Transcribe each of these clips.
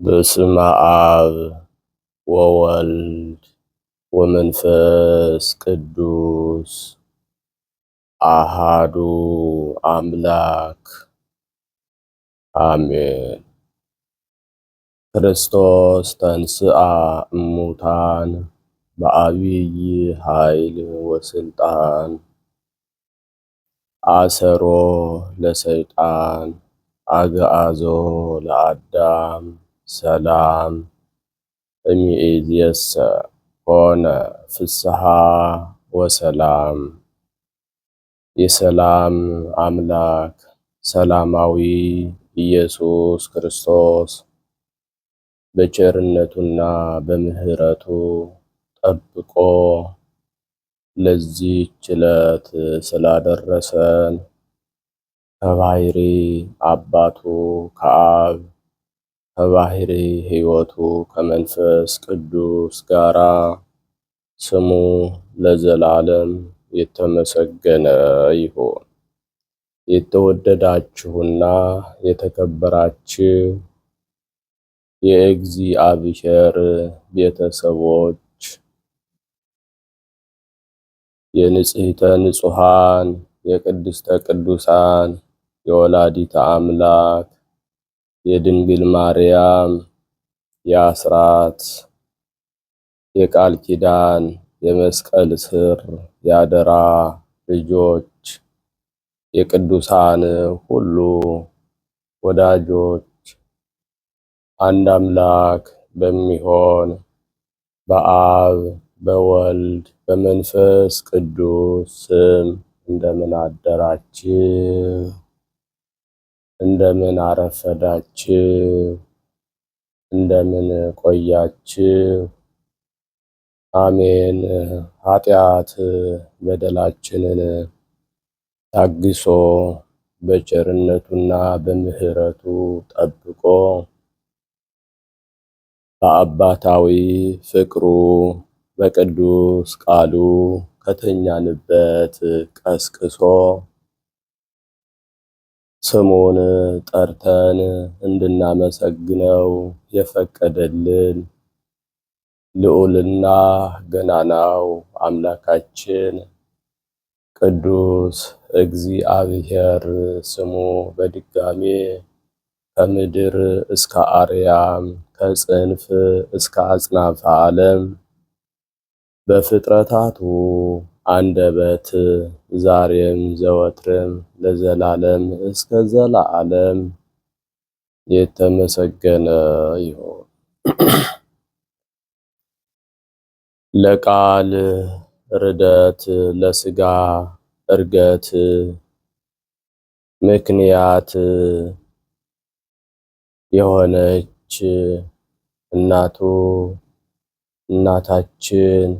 በስመ አብ ወወልድ ወመንፈስ ቅዱስ አሃዱ አምላክ አሜን። ክርስቶስ ተንሥአ እሙታን በዐቢይ ኃይል ወሥልጣን አሰሮ ለሰይጣን አግዓዞ ለአዳም ሰላም እምይእዜሰ ኮነ ፍስሐ ወሰላም። የሰላም አምላክ ሰላማዊ ኢየሱስ ክርስቶስ በቸርነቱና በምሕረቱ ጠብቆ ለዚህች ዕለት ስላደረሰን ከባሕርይ አባቱ ከአብ ከባሕርይ ሕይወቱ ከመንፈስ ቅዱስ ጋራ ስሙ ለዘላለም የተመሰገነ ይሁን። የተወደዳችሁና የተከበራችሁ የእግዚአብሔር ቤተሰቦች የንጽሕተ ንጹሐን የቅድስተ ቅዱሳን የወላዲተ አምላክ የድንግል ማርያም የአስራት የቃል ኪዳን የመስቀል ስር የአደራ ልጆች የቅዱሳን ሁሉ ወዳጆች አንድ አምላክ በሚሆን በአብ በወልድ በመንፈስ ቅዱስ ስም እንደምን አደራችሁ? እንደምን አረፈዳችሁ? እንደምን ቆያችሁ? አሜን። ኃጢአት በደላችንን ታግሶ በቸርነቱና በምሕረቱ ጠብቆ በአባታዊ ፍቅሩ በቅዱስ ቃሉ ከተኛንበት ቀስቅሶ ስሙን ጠርተን እንድናመሰግነው የፈቀደልን ልዑልና ገናናው አምላካችን ቅዱስ እግዚአብሔር ስሙ በድጋሜ ከምድር እስከ አርያም ከጽንፍ እስከ አጽናፈ ዓለም በፍጥረታቱ አንደበት ዛሬም ዘወትርም ለዘላለም እስከ ዘላለም የተመሰገነ ይሁን። ለቃል ርደት ለሥጋ ዕርገት ምክንያት የሆነች እናታችን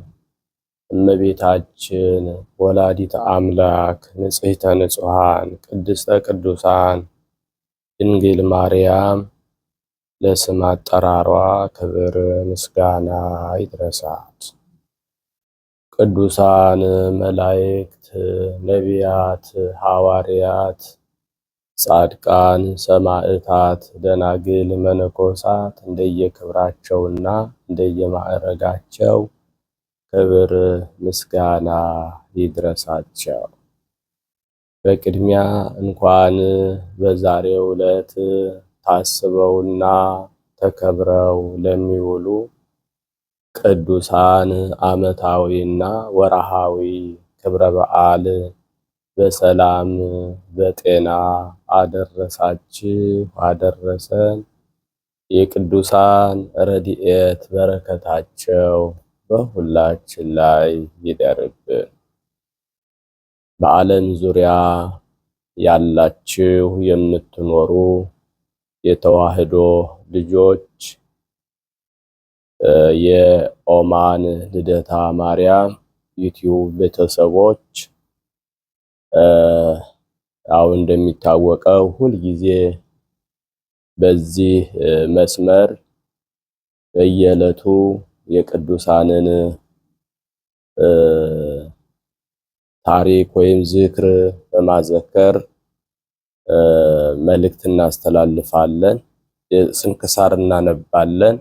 እመቤታችን ወላዲተ አምላክ ንጽሕተ ንጹሐን ቅድስተ ቅዱሳን ድንግል ማርያም ለስም አጠራሯ ክብር ምስጋና ይድረሳት። ቅዱሳን መላእክት፣ ነቢያት፣ ሐዋርያት፣ ጻድቃን፣ ሰማዕታት፣ ደናግል፣ መነኮሳት እንደየክብራቸውና እንደየማዕረጋቸው ክብር ምስጋና ይድረሳቸው። በቅድሚያ እንኳን በዛሬው ዕለት ታስበውና ተከብረው ለሚውሉ ቅዱሳን ዓመታዊና ወርሃዊ ክብረ በዓል በሰላም በጤና አደረሳችሁ አደረሰን። የቅዱሳን ረድኤት በረከታቸው በሁላችን ላይ ይደርብን። በዓለም ዙሪያ ያላችሁ የምትኖሩ የተዋህዶ ልጆች የኦማን ልደታ ማርያም ዩቲዩብ ቤተሰቦች አሁን እንደሚታወቀው ሁልጊዜ በዚህ መስመር በየዕለቱ የቅዱሳንን ታሪክ ወይም ዝክር በማዘከር መልእክት እናስተላልፋለን። ስንክሳር እናነባለን።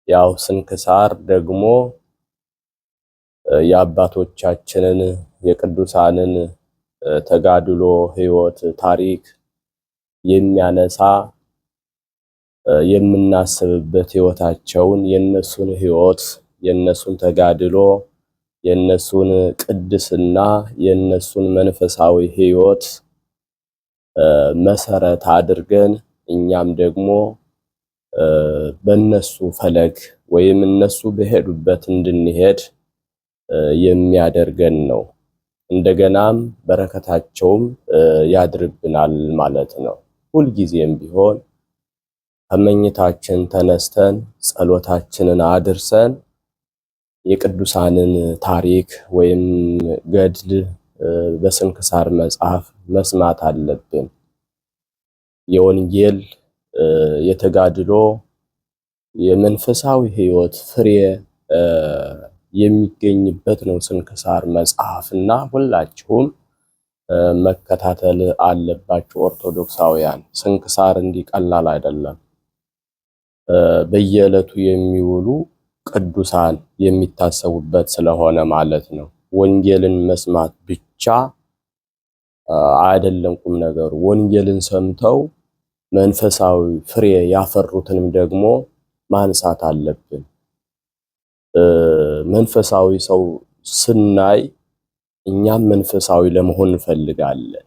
ያው ስንክሳር ደግሞ የአባቶቻችንን የቅዱሳንን ተጋድሎ ሕይወት ታሪክ የሚያነሳ የምናስብበት ሕይወታቸውን የነሱን ሕይወት የነሱን ተጋድሎ የነሱን ቅድስና የነሱን መንፈሳዊ ሕይወት መሰረት አድርገን እኛም ደግሞ በነሱ ፈለግ ወይም እነሱ በሄዱበት እንድንሄድ የሚያደርገን ነው። እንደገናም በረከታቸውም ያድርብናል ማለት ነው። ሁልጊዜም ቢሆን ከመኝታችን ተነስተን ጸሎታችንን አድርሰን የቅዱሳንን ታሪክ ወይም ገድል በስንክሳር መጽሐፍ መስማት አለብን። የወንጌል የተጋድሎ የመንፈሳዊ ሕይወት ፍሬ የሚገኝበት ነው ስንክሳር መጽሐፍና ሁላችሁም መከታተል አለባችሁ። ኦርቶዶክሳውያን ስንክሳር እንዲቀላል አይደለም። በየዕለቱ የሚውሉ ቅዱሳን የሚታሰቡበት ስለሆነ ማለት ነው። ወንጌልን መስማት ብቻ አይደለም ቁም ነገሩ። ወንጌልን ሰምተው መንፈሳዊ ፍሬ ያፈሩትንም ደግሞ ማንሳት አለብን። መንፈሳዊ ሰው ስናይ እኛም መንፈሳዊ ለመሆን እንፈልጋለን።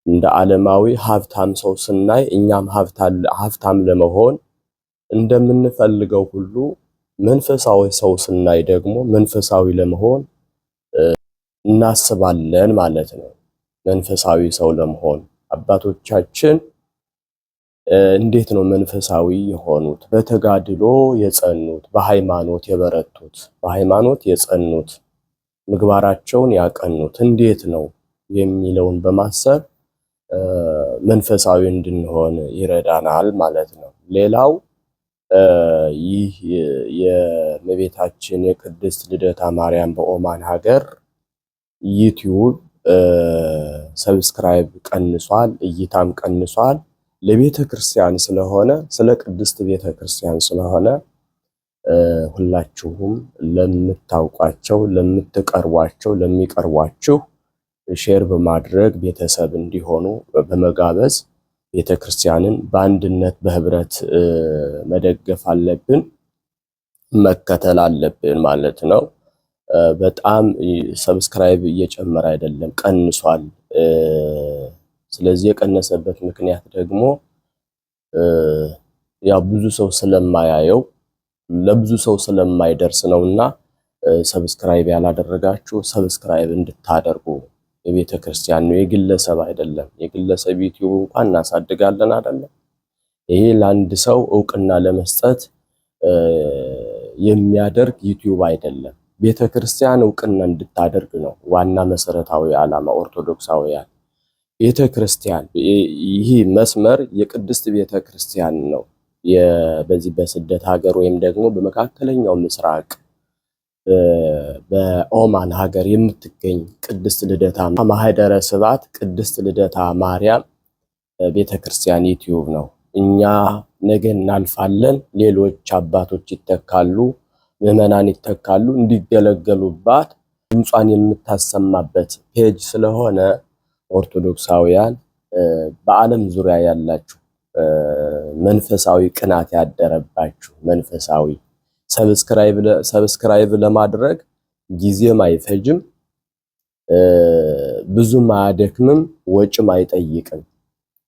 እንደ ዓለማዊ ሀብታም ሰው ስናይ እኛም ሀብታም ለመሆን እንደምንፈልገው ሁሉ መንፈሳዊ ሰው ስናይ ደግሞ መንፈሳዊ ለመሆን እናስባለን ማለት ነው። መንፈሳዊ ሰው ለመሆን አባቶቻችን እንዴት ነው መንፈሳዊ የሆኑት? በተጋድሎ የጸኑት፣ በሃይማኖት የበረቱት፣ በሃይማኖት የጸኑት፣ ምግባራቸውን ያቀኑት እንዴት ነው የሚለውን በማሰብ መንፈሳዊ እንድንሆን ይረዳናል ማለት ነው። ሌላው ይህ የእመቤታችን የቅድስት ልደታ ማርያም በኦማን ሀገር ዩቲዩብ ሰብስክራይብ ቀንሷል፣ እይታም ቀንሷል። ለቤተ ክርስቲያን ስለሆነ ስለ ቅድስት ቤተ ክርስቲያን ስለሆነ ሁላችሁም ለምታውቋቸው፣ ለምትቀርቧቸው፣ ለሚቀርቧችሁ ሼር በማድረግ ቤተሰብ እንዲሆኑ በመጋበዝ ቤተ ክርስቲያንን በአንድነት በህብረት መደገፍ አለብን፣ መከተል አለብን ማለት ነው። በጣም ሰብስክራይብ እየጨመረ አይደለም፣ ቀንሷል። ስለዚህ የቀነሰበት ምክንያት ደግሞ ያው ብዙ ሰው ስለማያየው ለብዙ ሰው ስለማይደርስ ነውና ሰብስክራይብ ያላደረጋችሁ ሰብስክራይብ እንድታደርጉ። የቤተ ክርስቲያን ነው፣ የግለሰብ አይደለም። የግለሰብ ዩቲዩብ እንኳን እናሳድጋለን አይደለም። ይሄ ለአንድ ሰው እውቅና ለመስጠት የሚያደርግ ዩቲዩብ አይደለም። ቤተ ክርስቲያን እውቅና እንድታደርግ ነው ዋና መሰረታዊ ዓላማ። ኦርቶዶክሳውያን ቤተ ክርስቲያን ይህ መስመር የቅድስት ቤተ ክርስቲያን ነው። በዚህ በስደት ሀገር ወይም ደግሞ በመካከለኛው ምስራቅ በኦማን ሀገር የምትገኝ ቅድስት ልደታ ማህደረ ስብሐት ቅድስት ልደታ ማርያም ቤተክርስቲያን ዩቲዩብ ነው። እኛ ነገ እናልፋለን፣ ሌሎች አባቶች ይተካሉ፣ ምዕመናን ይተካሉ፣ እንዲገለገሉባት ድምጿን የምታሰማበት ፔጅ ስለሆነ ኦርቶዶክሳውያን በዓለም ዙሪያ ያላችሁ መንፈሳዊ ቅናት ያደረባችሁ መንፈሳዊ ሰብስክራይብ ለማድረግ ጊዜም አይፈጅም፣ ብዙም አያደክምም፣ ወጭም አይጠይቅም።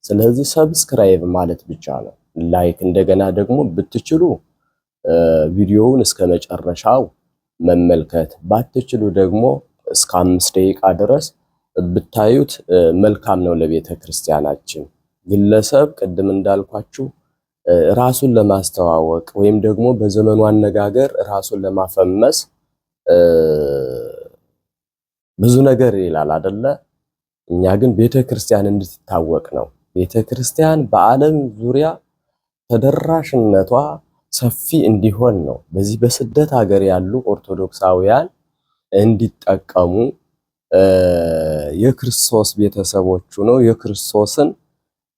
ስለዚህ ሰብስክራይብ ማለት ብቻ ነው። ላይክ እንደገና ደግሞ ብትችሉ ቪዲዮውን እስከ መጨረሻው መመልከት፣ ባትችሉ ደግሞ እስከ 5 ደቂቃ ድረስ ብታዩት መልካም ነው ለቤተ ክርስቲያናችን። ግለሰብ ቅድም እንዳልኳችሁ ራሱን ለማስተዋወቅ ወይም ደግሞ በዘመኑ አነጋገር ራሱን ለማፈመስ ብዙ ነገር ይላል አይደለ? እኛ ግን ቤተክርስቲያን እንድትታወቅ ነው። ቤተክርስቲያን በዓለም ዙሪያ ተደራሽነቷ ሰፊ እንዲሆን ነው። በዚህ በስደት ሀገር ያሉ ኦርቶዶክሳውያን እንዲጠቀሙ የክርስቶስ ቤተሰቦቹ ነው የክርስቶስን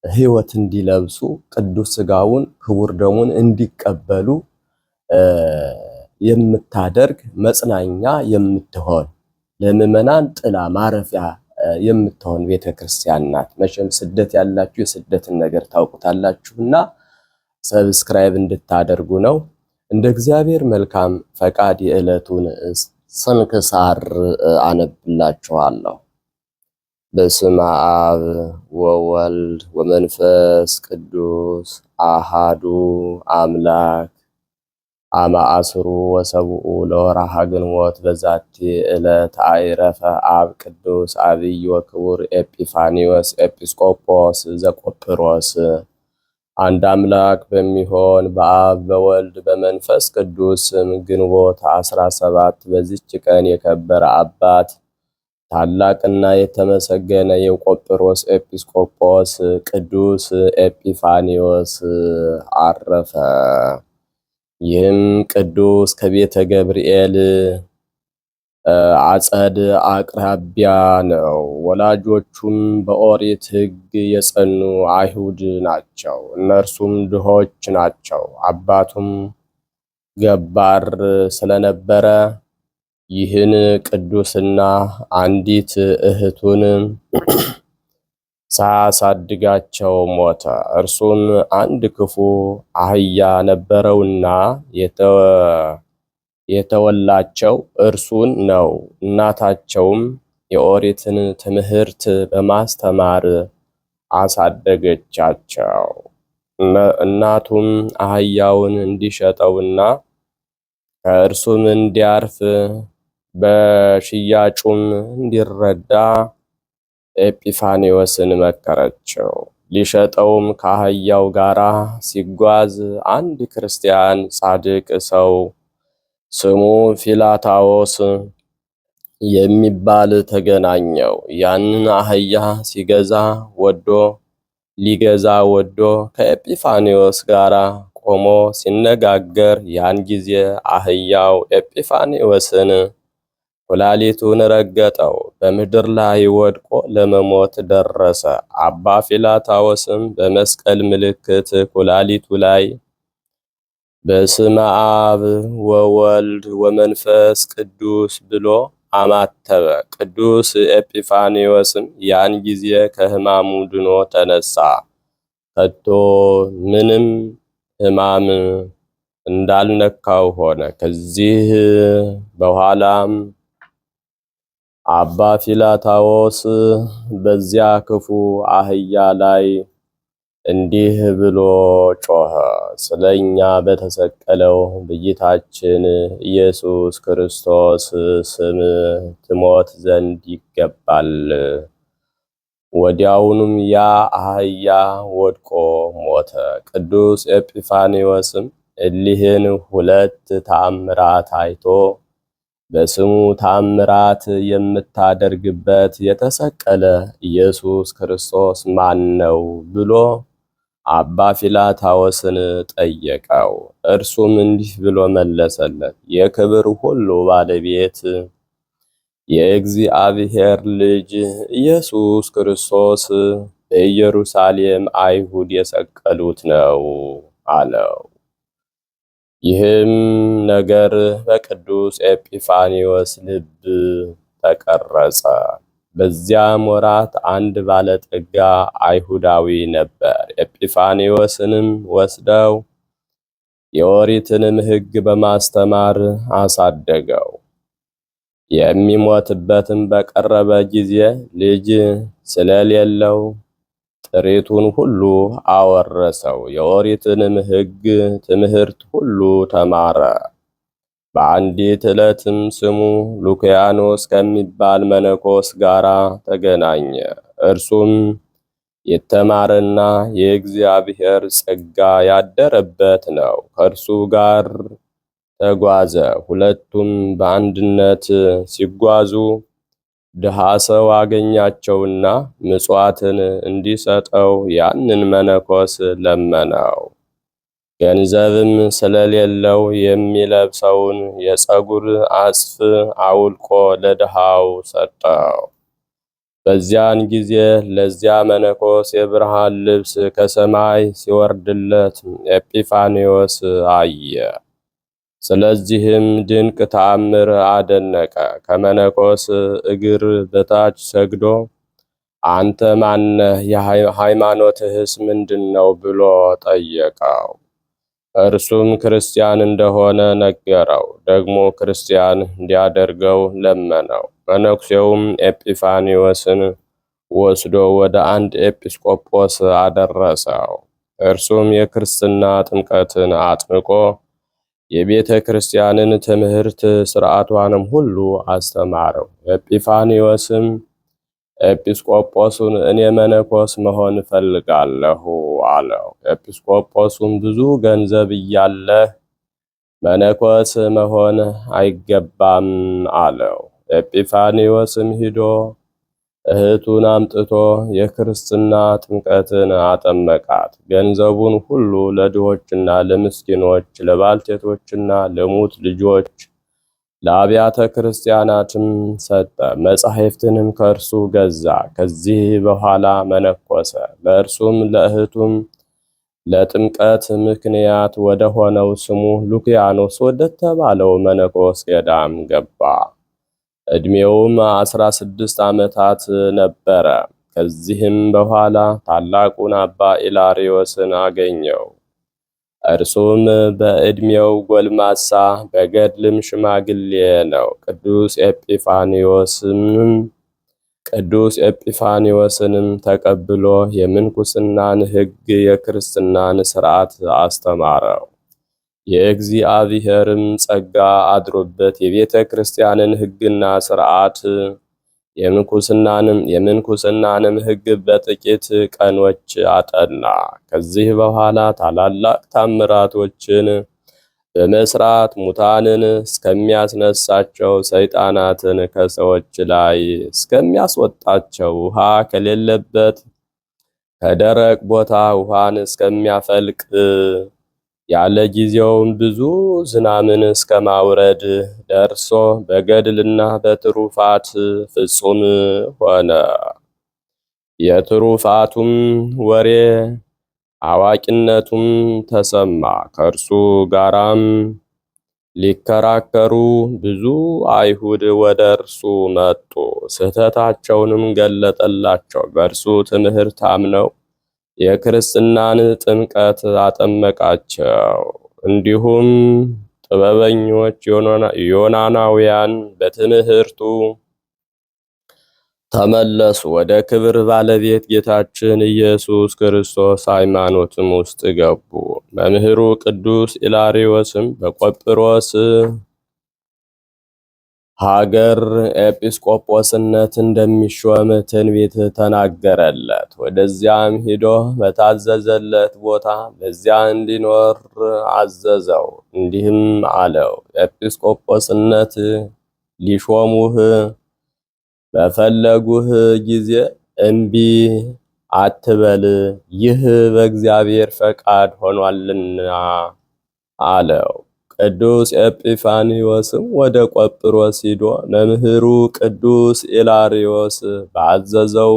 ሕይወት እንዲለብሱ ቅዱስ ሥጋውን ክቡር ደሙን እንዲቀበሉ የምታደርግ መጽናኛ የምትሆን ለምዕመናን ጥላ ማረፊያ የምትሆን ቤተክርስቲያን ናት። መቼም ስደት ያላችሁ የስደትን ነገር ታውቁታላችሁና ሰብስክራይብ እንድታደርጉ ነው። እንደ እግዚአብሔር መልካም ፈቃድ የዕለቱን ስንክሳር አነብላችኋለሁ። በስመ አብ ወወልድ ወመንፈስ ቅዱስ አሃዱ አምላክ አመ አስሩ ወሰብኡ ለወርኃ ግንቦት በዛቲ ዕለት አይረፈ አብ ቅዱስ አብይ ወክቡር ኤጲፋኒዎስ ኤጲስቆጶስ ዘቆጵሮስ። አንድ አምላክ በሚሆን በአብ በወልድ በመንፈስ ቅዱስ ስም ግንቦት 17 በዚች ቀን የከበረ አባት ታላቅና የተመሰገነ የቆጵሮስ ኤጲስቆጶስ ቅዱስ ኤጲፋኒዎስ አረፈ። ይህም ቅዱስ ከቤተ ገብርኤል አጸድ አቅራቢያ ነው። ወላጆቹም በኦሪት ሕግ የጸኑ አይሁድ ናቸው። እነርሱም ድሆች ናቸው። አባቱም ገባር ስለነበረ ይህን ቅዱስና አንዲት እህቱን ሳያሳድጋቸው ሞተ። እርሱም አንድ ክፉ አህያ ነበረውና የተወላቸው እርሱን ነው። እናታቸውም የኦሪትን ትምህርት በማስተማር አሳደገቻቸው። እናቱም አህያውን እንዲሸጠውና ከእርሱም እንዲያርፍ በሽያጩም እንዲረዳ ኤጲፋኒዎስን መከረችው። ሊሸጠውም ከአህያው ጋር ሲጓዝ አንድ ክርስቲያን ጻድቅ ሰው ስሙ ፊላታዎስ የሚባል ተገናኘው። ያንን አህያ ሊገዛ ወዶ ከኤጲፋኒዎስ ጋር ቆሞ ሲነጋገር ያን ጊዜ አህያው ኤጲፋኒዎስን ኩላሊቱን ረገጠው። በምድር ላይ ወድቆ ለመሞት ደረሰ። አባ ፊላታዎስም በመስቀል ምልክት ኩላሊቱ ላይ በስመ አብ ወወልድ ወመንፈስ ቅዱስ ብሎ አማተበ። ቅዱስ ኤጲፋኒዎስም ያን ጊዜ ከሕማሙ ድኖ ተነሳ። ከቶ ምንም ሕማም እንዳልነካው ሆነ። ከዚህ በኋላም አባ ፊላታዎስ በዚያ ክፉ አህያ ላይ እንዲህ ብሎ ጮኸ። ስለኛ በተሰቀለው በጌታችን ኢየሱስ ክርስቶስ ስም ትሞት ዘንድ ይገባል። ወዲያውኑም ያ አህያ ወድቆ ሞተ። ቅዱስ ኤጲፋኒዎስም እሊህን ሁለት ተአምራት አይቶ በስሙ ተአምራት የምታደርግበት የተሰቀለ ኢየሱስ ክርስቶስ ማን ነው ብሎ አባ ፊላታዎስን ጠየቀው። እርሱም እንዲህ ብሎ መለሰለት፣ የክብር ሁሉ ባለቤት የእግዚአብሔር ልጅ ኢየሱስ ክርስቶስ በኢየሩሳሌም አይሁድ የሰቀሉት ነው አለው። ይህም ነገር በቅዱስ ኤጲፋኒዎስ ልብ ተቀረጸ። በዚያም ወራት አንድ ባለጠጋ አይሁዳዊ ነበር። ኤጲፋኒዎስንም ወስደው የኦሪትንም ሕግ በማስተማር አሳደገው። የሚሞትበትም በቀረበ ጊዜ ልጅ ስለሌለው ጥሪቱን ሁሉ አወረሰው። የኦሪትንም ሕግ ትምህርት ሁሉ ተማረ። በአንዲት ዕለትም ስሙ ሉኪያኖስ ከሚባል መነኮስ ጋር ተገናኘ። እርሱም የተማረና የእግዚአብሔር ጸጋ ያደረበት ነው። ከእርሱ ጋር ተጓዘ። ሁለቱም በአንድነት ሲጓዙ ድሃ ሰው አገኛቸውና ምጽዋትን እንዲሰጠው ያንን መነኮስ ለመነው። ገንዘብም ስለሌለው የሚለብሰውን የፀጉር አጽፍ አውልቆ ለድሃው ሰጠው። በዚያን ጊዜ ለዚያ መነኮስ የብርሃን ልብስ ከሰማይ ሲወርድለት ኤጲፋንዮስ አየ። ስለዚህም ድንቅ ተአምር አደነቀ። ከመነኮስ እግር በታች ሰግዶ አንተ ማነህ? ሃይማኖትህስ ምንድነው? ብሎ ጠየቀው። እርሱም ክርስቲያን እንደሆነ ነገረው። ደግሞ ክርስቲያን እንዲያደርገው ለመነው። መነኩሴውም ኤጲፋንዮስን ወስዶ ወደ አንድ ኤጲስቆጶስ አደረሰው። እርሱም የክርስትና ጥምቀትን አጥምቆ የቤተ ክርስቲያንን ትምህርት ሥርዓቷንም ሁሉ አስተማረው። ኤጲፋንዮስም ኤጲስቆጶሱን እኔ መነኮስ መሆን እፈልጋለሁ አለው። ኤጲስቆጶሱም ብዙ ገንዘብ እያለህ መነኮስ መሆን አይገባም አለው። ኤጲፋንዮስም ሂዶ እህቱን አምጥቶ የክርስትና ጥምቀትን አጠመቃት። ገንዘቡን ሁሉ ለድሆችና ለምስኪኖች፣ ለባልቴቶችና ለሙት ልጆች ለአብያተ ክርስቲያናትም ሰጠ። መጻሕፍትንም ከእርሱ ገዛ። ከዚህ በኋላ መነኮሰ። ለእርሱም ለእህቱም ለጥምቀት ምክንያት ወደ ሆነው ስሙ ሉኪያኖስ ወደተባለው መነኮስ ገዳም ገባ። ዕድሜውም 16 ዓመታት ነበረ። ከዚህም በኋላ ታላቁን አባ ኢላሪዮስን አገኘው። እርሱም በዕድሜው ጎልማሳ በገድልም ሽማግሌ ነው። ቅዱስ ኤጲፋንዮስንም ተቀብሎ የምንኩስናን ሕግ የክርስትናን ሥርዓት አስተማረው። የእግዚአብሔርም ጸጋ አድሮበት የቤተ ክርስቲያንን ሕግና ሥርዓት የምንኩስናንም ሕግ በጥቂት ቀኖች አጠና። ከዚህ በኋላ ታላላቅ ታምራቶችን በመስራት ሙታንን እስከሚያስነሳቸው፣ ሰይጣናትን ከሰዎች ላይ እስከሚያስወጣቸው፣ ውሃ ከሌለበት ከደረቅ ቦታ ውሃን እስከሚያፈልቅ፣ ያለ ጊዜውም ብዙ ዝናምን እስከ ማውረድ ደርሶ በገድልና በትሩፋት ፍጹም ሆነ። የትሩፋቱም ወሬ አዋቂነቱም ተሰማ። ከእርሱ ጋራም ሊከራከሩ ብዙ አይሁድ ወደ እርሱ መጡ። ስህተታቸውንም ገለጠላቸው። በእርሱ ትምህርት አምነው የክርስትናን ጥምቀት አጠመቃቸው። እንዲሁም ጥበበኞች ዮናናውያን በትምህርቱ ተመለሱ። ወደ ክብር ባለቤት ጌታችን ኢየሱስ ክርስቶስ ሃይማኖትም ውስጥ ገቡ። መምህሩ ቅዱስ ኢላሪዮስም በቆጵሮስ ሀገር ኤጲስቆጶስነት እንደሚሾም ትንቢት ተናገረለት። ወደዚያም ሂዶ በታዘዘለት ቦታ በዚያ እንዲኖር አዘዘው። እንዲህም አለው፣ ኤጲስቆጶስነት ሊሾሙህ በፈለጉህ ጊዜ እምቢ አትበል፣ ይህ በእግዚአብሔር ፈቃድ ሆኗልና አለው። ቅዱስ ኤጲፋንዮስም ወደ ቆጵሮስ ሂዶ መምህሩ ቅዱስ ኢላሪዮስ ባዘዘው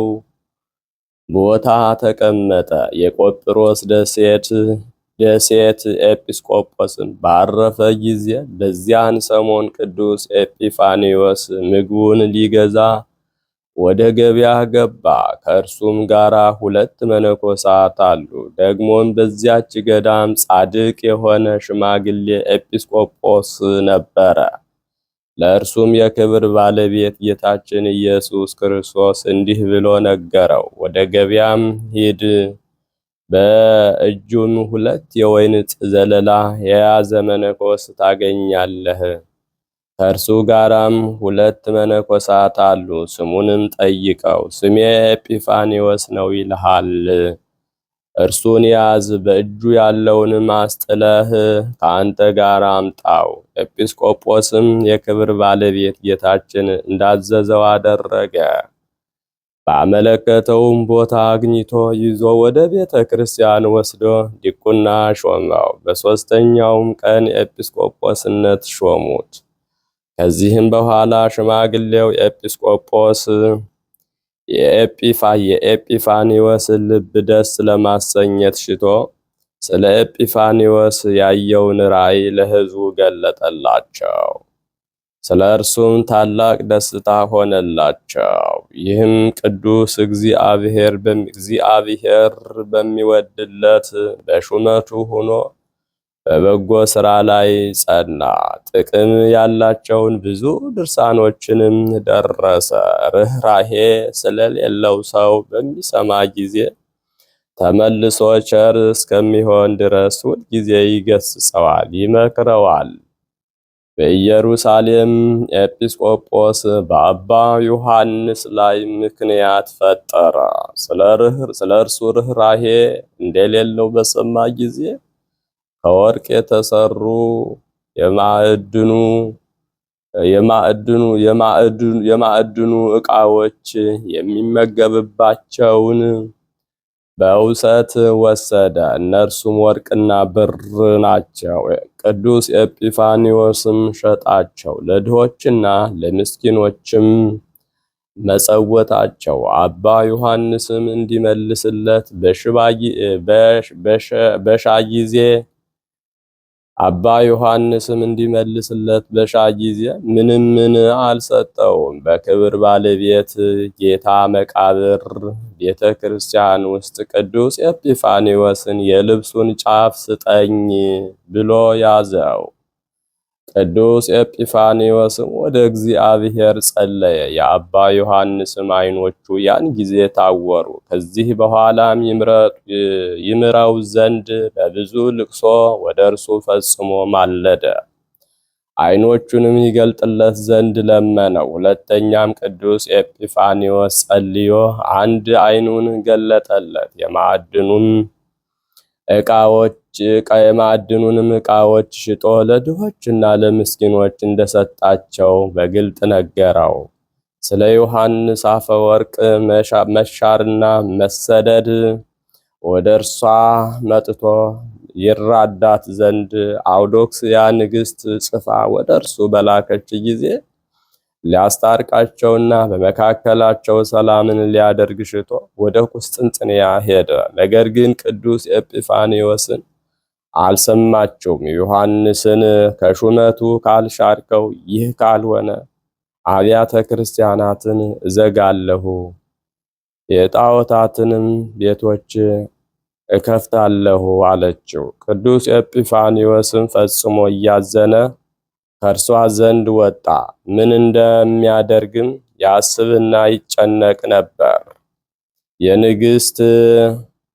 ቦታ ተቀመጠ። የቆጵሮስ ደሴት ኤጲስቆጶስም ባረፈ ጊዜ በዚያን ሰሞን ቅዱስ ኤጲፋንዮስ ምግቡን ሊገዛ ወደ ገበያ ገባ። ከእርሱም ጋራ 2 መነኮሳት አሉ። ደግሞም በዚያች ገዳም ጻድቅ የሆነ ሽማግሌ ኤጲስቆጶስ ነበረ። ለእርሱም የክብር ባለቤት ጌታችን ኢየሱስ ክርስቶስ እንዲህ ብሎ ነገረው፣ ወደ ገበያም ሂድ፣ በእጁም 2 የወይን ዘለላ የያዘ መነኮስ ታገኛለህ። ከእርሱ ጋራም 2 መነኮሳት አሉ። ስሙንም ጠይቀው፣ ስሜ ኤጲፋንዮስ ነው ይልሃል። እርሱን ያዝ፣ በእጁ ያለውንም አስጥለህ ከአንተ ጋር አምጣው። ኤጲስቆጶስም የክብር ባለቤት ጌታችን እንዳዘዘው አደረገ። ባመለከተውም ቦታ አግኝቶ ይዞ ወደ ቤተ ክርስቲያን ወስዶ ዲቁና ሾመው። በሦስተኛውም ቀን ኤጲስቆጶስነት ሾሙት። ከዚህም በኋላ ሽማግሌው ኤጲስቆጶስ የኤጲፋኒዎስን ልብ ደስ ለማሰኘት ሽቶ ስለ ኤጲፋኒዎስ ያየውን ራእይ ለሕዝቡ ገለጠላቸው። ስለ እርሱም ታላቅ ደስታ ሆነላቸው። ይህም ቅዱስ እግዚአብሔር በሚወድለት በሹመቱ ሆኖ በበጎ ሥራ ላይ ጸና። ጥቅም ያላቸውን ብዙ ድርሳኖችንም ደረሰ። ርኅራኄ ስለሌለው ሰው በሚሰማ ጊዜ ተመልሶ ቸር እስከሚሆን ድረስ ሁልጊዜ ይገስጸዋል፣ ይመክረዋል። በኢየሩሳሌም ኤጲስቆጶስ በአባ ዮሐንስ ላይ ምክንያት ፈጠረ። ስለ እርሱ ርኅራኄ እንደሌለው በሰማ ጊዜ ከወርቅ የተሰሩ የማዕድኑ ዕቃዎች የሚመገብባቸውን በውሰት ወሰደ። እነርሱም ወርቅና ብር ናቸው። ቅዱስ ኤጲፋኒዎስም ሸጣቸው፣ ለድሆችና ለምስኪኖችም መጸወታቸው። አባ ዮሐንስም እንዲመልስለት በሻ ጊዜ ምንም አልሰጠውም። በክብር ባለቤት ጌታ መቃብር ቤተ ክርስቲያን ውስጥ ቅዱስ ኤጲፋኒዎስን የልብሱን ጫፍ ስጠኝ ብሎ ያዘው። ቅዱስ ኤጲፋኒዎስም ወደ እግዚአብሔር ጸለየ። የአባ ዮሐንስም ዓይኖቹ ያን ጊዜ ታወሩ። ከዚህ በኋላም ይምረው ዘንድ በብዙ ልቅሶ ወደ እርሱ ፈጽሞ ማለደ። ዓይኖቹንም ይገልጥለት ዘንድ ለመነው። ሁለተኛም ቅዱስ ኤጲፋኒዎስ ጸልዮ አንድ ዓይኑን ገለጠለት። የማዕድኑንም ዕቃዎች ሽጦ ለድሆችና ለምስኪኖች እንደሰጣቸው በግልጥ ነገረው። ስለ ዮሐንስ አፈወርቅ መሻርና መሰደድ ወደ እርሷ መጥቶ ይራዳት ዘንድ አውዶክስያ ንግሥት ጽፋ ወደ እርሱ በላከች ጊዜ ሊያስታርቃቸውና በመካከላቸው ሰላምን ሊያደርግ ሽቶ ወደ ቁስጥንጥንያ ሄደ። ነገር ግን ቅዱስ ኤጲፋኒዎስን አልሰማቸውም። ዮሐንስን ከሹመቱ ካልሻርከው፣ ይህ ካልሆነ አብያተ ክርስቲያናትን እዘጋለሁ፣ የጣዖታትንም ቤቶች እከፍታለሁ አለችው። ቅዱስ ኤጲፋኒዎስም ፈጽሞ እያዘነ ከእርሷ ዘንድ ወጣ። ምን እንደሚያደርግም ያስብና ይጨነቅ ነበር። የንግሥት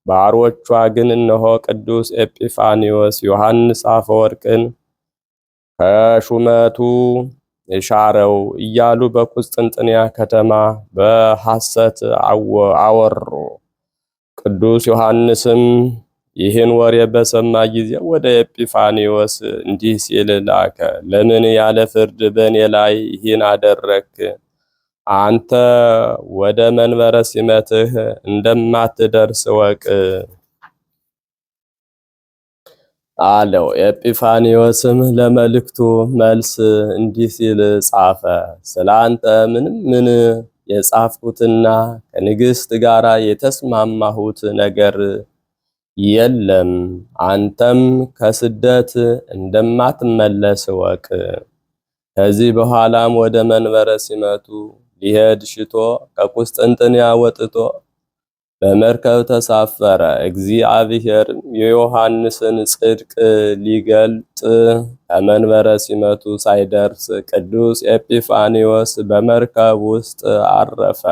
ባሮቿ ግን እነሆ ቅዱስ ኤጲፋኒዎስ ዮሐንስ አፈወርቅን ከሹመቱ ሻረው እያሉ በቁስጥንጥንያ ከተማ በሐሰት አወሩ። ቅዱስ ዮሐንስም ይህን ወሬ በሰማ ጊዜ ወደ ኤጲፋኒዎስ እንዲህ ሲል ላከ። ለምን ያለ ፍርድ በእኔ ላይ ይህን አደረክ? አንተ ወደ መንበረ ሲመትህ እንደማትደርስ ወቅ አለው። ኤጲፋኒዎስም ለመልእክቱ መልስ እንዲህ ሲል ጻፈ። ስለ አንተ ምን የጻፍኩትና ከንግሥት ጋር የተስማማሁት ነገር የለም። አንተም ከስደት እንደማትመለስ ወቅ። ከዚህ በኋላም ወደ መንበረ ሲመቱ ሊሄድ ሽቶ ከቁስጥንጥንያ ወጥቶ በመርከብ ተሳፈረ። እግዚአብሔርም የዮሐንስን ጽድቅ ሊገልጥ ከመንበረ ሲመቱ ሳይደርስ ቅዱስ ኤጲፋኒዎስ በመርከብ ውስጥ አረፈ።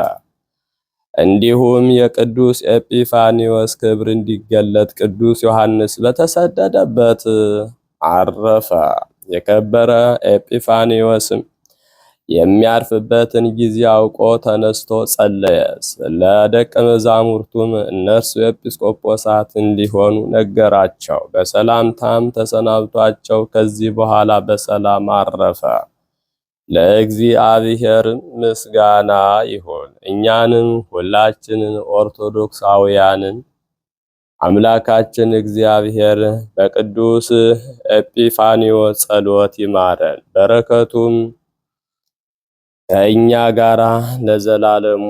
እንዲሁም የቅዱስ ኤጲፋኒዎስ ክብር እንዲገለጥ ቅዱስ ዮሐንስ በተሰደደበት አረፈ። የከበረ ኤጲፋኒዎስም የሚያርፍበትን ጊዜ አውቆ ተነስቶ ጸለየ። ለደቀ መዛሙርቱም እነርሱ ኤጲስቆጶሳት እንዲሆኑ ነገራቸው። በሰላምታም ተሰናብቷቸው ከዚህ በኋላ በሰላም አረፈ። ለእግዚአብሔር ምስጋና ይሁን። እኛንም ሁላችንን ኦርቶዶክሳውያንን አምላካችን እግዚአብሔር በቅዱስ ኤጲፋኒዎስ ጸሎት ይማረን፣ በረከቱም ከእኛ ጋር ለዘላለሙ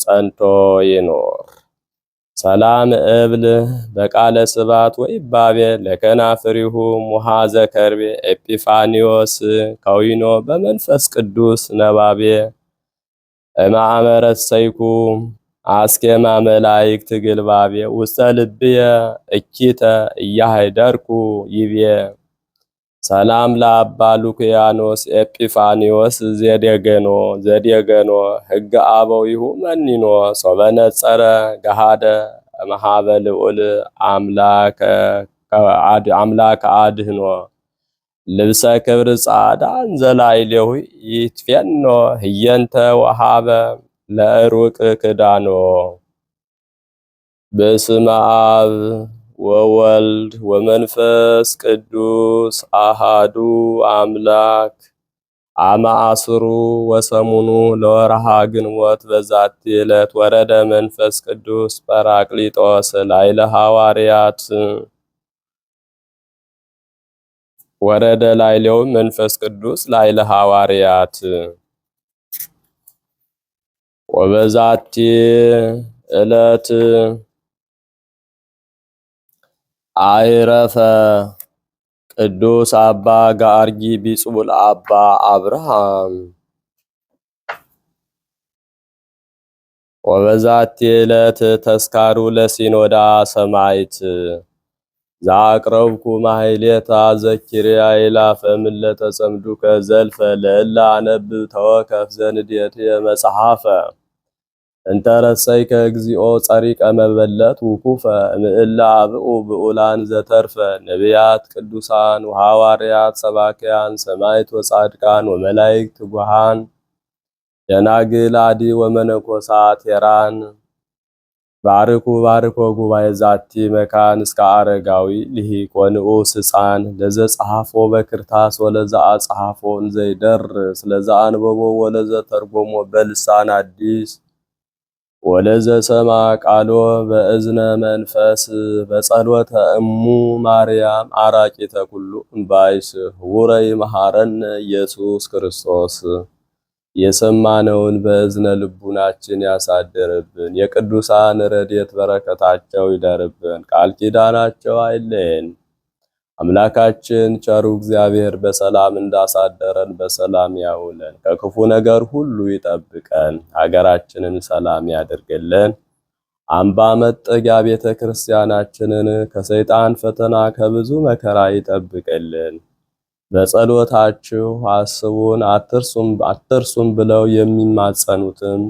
ጸንቶ ይኖር። ሰላም እብል በቃለ ስባት ወይባቤ ለከናፍሪሁ ሙሃዘ ከርቤ ኤጲፋኒዮስ ከዊኖ በመንፈስ ቅዱስ ነባቤ እማመረት ሰይኩ አስኬማ መላእክት ግልባቤ ውስተ ልብየ እኪተ እያሃይደርኩ ይቤ ሰላም ለአባ ሉክያኖስ ኤጲፋኒዮስ ዘዴገኖ ሕገ አበዊሁ መኒኖ ሶበነጸረ ገሃደ መሃበ ልዑል አምላከ አድህኖ ልብሰ ክብር ጻዳ እንዘላይሌሁ ይትፌኖ ህየንተ ወሃበ ለሩቅ ክዳኖ። በስመ አብ ወወልድ ወመንፈስ ቅዱስ አሃዱ አምላክ አማአስሩ ወሰሙኑ ለወርሃ ግንቦት በዛቲ ዕለት ወረደ መንፈስ ቅዱስ ጰራቅሊጦስ ላይለ ሐዋርያት ወረደ ላይሌው መንፈስ ቅዱስ ላይለ ሐዋርያት ወበዛቲ ዕለት አይረፈ ቅዱስ አባ ጋርጊ ቢጹል አባ አብርሃም። ወበዛቲ ዕለት ተስካሩ ለሲኖዳ ሰማይት ዛቅረብኩ ማህሌታ ዘኪርያ ይላፈ ምለተ ጸምዱከ ዘልፈ ለእላ አነብብ ተወከፍ ዘንዴት የመጽሐፈ እንተረሰይከ እግዚኦ ጸሪቀ መበለት ውኩፈ ምእላ አብኡ ብኡላን ዘተርፈ ነቢያት ቅዱሳን ወሐዋርያት ሰባክያን ሰማዕት ወጻድቃን ወመላእክት ትጉሃን ደናግል አዲ ወመነኮሳት ሄራን ባርኩ ጉባኤ ዛቲ መካን እስከ አረጋዊ ልሂቅ ወንዑስ ሕፃን ለዘ ጸሐፎ በክርታስ ወለዘ አጸሐፎ እንዘይደርስ ለዘ አንበቦ ወለዘ ተርጎሞ በልሳን አዲስ ወለዘ ሰማ ቃሎ በእዝነ መንፈስ በጸሎተ እሙ ማርያም አራቂተ ኩሉ እምባይስ ህቡረ ይመሐረነ ኢየሱስ ክርስቶስ። የሰማነውን በእዝነ ልቡናችን ያሳደረብን፣ የቅዱሳን ረድኤት በረከታቸው ይደርብን፣ ቃል ኪዳናቸው አይለየን። አምላካችን ቸሩ እግዚአብሔር በሰላም እንዳሳደረን በሰላም ያውለን፣ ከክፉ ነገር ሁሉ ይጠብቀን፣ ሀገራችንን ሰላም ያድርግልን። አምባ መጠጊያ ቤተ ክርስቲያናችንን ከሰይጣን ፈተና ከብዙ መከራ ይጠብቅልን። በጸሎታችሁ አስቡን አትርሱም ብለው የሚማጸኑትን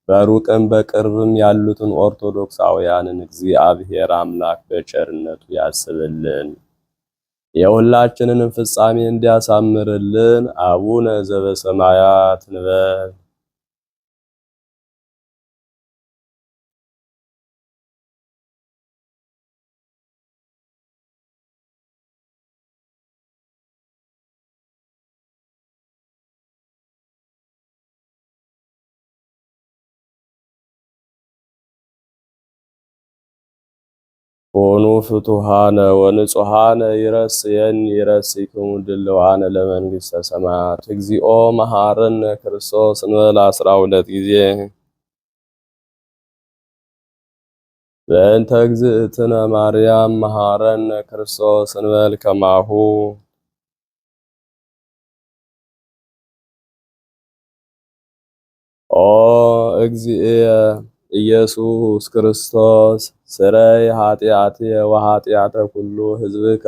በሩቅም በቅርብም ያሉትን ኦርቶዶክሳውያንን እግዚአብሔር አምላክ በቸርነቱ ያስብልን። የሁላችንንም ፍጻሜ እንዲያሳምርልን አቡነ ዘበሰማያት እንበል። ሆኑ ፍቱሃነ ወንጹሃነ ይረስይክሙ ድልዋነ ለመንግሥተ ሰማያት። እግዚኦ መሐረነ ክርስቶስ እንበል 12 ጊዜ። በእንተ እግዝእትነ ማርያም መሐረነ ክርስቶስ እንበል ከማሁ። ኦ እግዚእየ ኢየሱስ ክርስቶስ ስረይ ኃጢአትየ ወኃጢአተ ኩሉ ሕዝብከ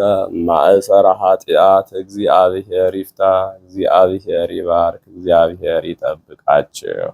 ማእሰረ ኃጢአት። እግዚአብሔር ይፍታ፣ እግዚአብሔር ይባርክ፣ እግዚአብሔር ይጠብቃችሁ።